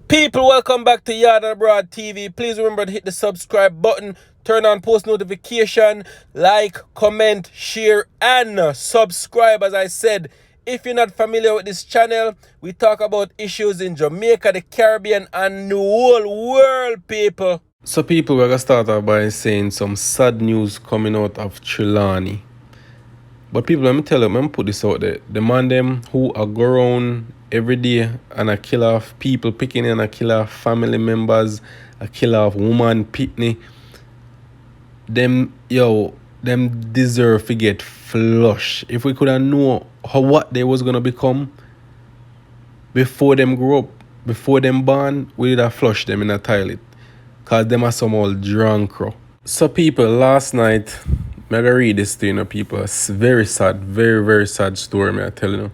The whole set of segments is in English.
People, welcome back to Yard and Abroad TV. Please remember to hit the subscribe button, turn on post notification, like, comment, share, and subscribe. As I said, if you're not familiar with this channel, we talk about issues in Jamaica, the Caribbean, and the whole world, people. So people, we're going to start off by saying some sad news coming out of Trelawny. But people, let me tell you, let me put this out there. The man them who are go around every day and a kill off people, picking and a kill off family members, a kill off woman, pitney, them deserve to get flush. If we could have known what they was gonna become before them grow up, before them born, we would have flushed them in a toilet. Cause them are some old drunk crow. So people, last night, I'm gonna read this to you, people. It's very sad, very, very sad story, I tell you.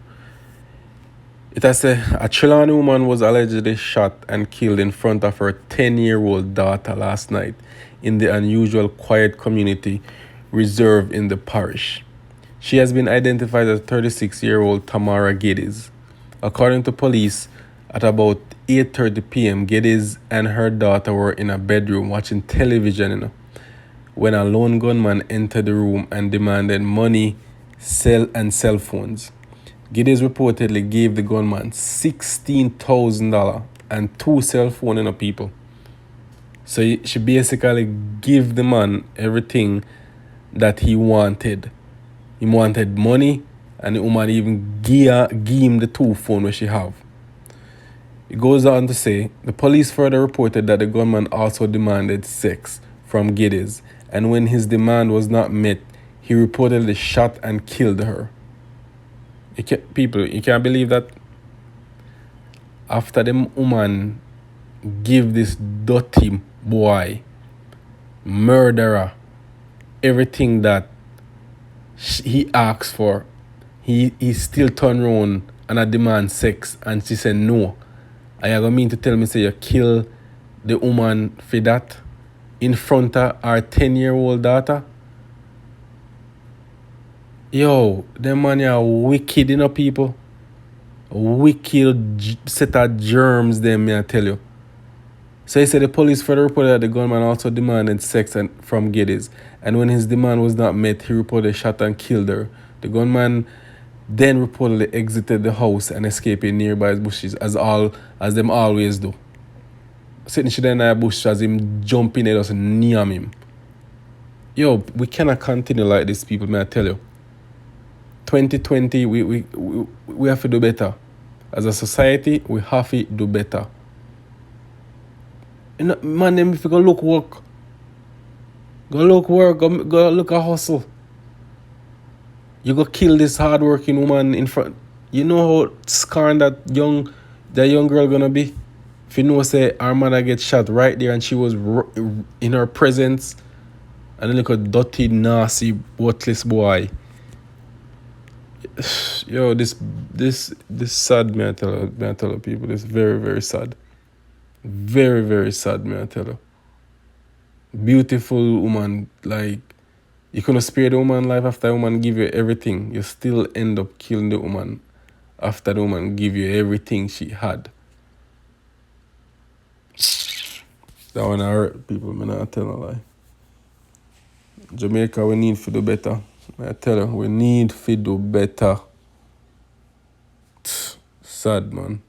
It has a Trelawny woman was allegedly shot and killed in front of her 10-year-old daughter last night in the unusual quiet community reserve in the parish. She has been identified as 36-year-old Tamara Geddes. According to police, at about 8:30 p.m., Geddes and her daughter were in a bedroom watching television, when a lone gunman entered the room and demanded money, cell phones. Geddes reportedly gave the gunman $16,000 and 2 cell phones, people. So she basically gave the man everything that he wanted. He wanted money, and the woman even gave him the 2 phones which she have. It goes on to say, the police further reported that the gunman also demanded sex from Geddes, and when his demand was not met, he reportedly shot and killed her. People, you can't believe that after the woman give this dirty boy, murderer, everything that he asked for, he still turned around and I demand sex, and she said no. Are you gonna mean to tell me say you kill the woman for that in front of our 10-year-old daughter? Yo, them man are wicked, people. Wicked set of germs, them, I tell you. So he said the police further reported that the gunman also demanded sex from Geddes, and when his demand was not met, he reported shot and killed her. The gunman then reportedly exited the house and escaped in nearby bushes, as them always do. Sitting shit in the bush as him jumping at us and near him. Yo, we cannot continue like this, people, may I tell you. 2020, we have to do better. As a society, we have to do better. Man, if you go look work, go look a hustle. You go kill this hardworking woman in front. You know how scarring that young girl gonna be? If you know, say her mother get shot right there and she was in her presence, and then look at dirty, nasty, worthless boy. Yo, this sad, may I tell you, people. It's very, very sad. Very, very sad, may I tell you. Beautiful woman, like, you couldn't spare the woman life after the woman give you everything. You still end up killing the woman after the woman give you everything she had. That one hurt, people, may not tell a lie. Jamaica, we need to do better. I tell you, we need to do better. Sad, man.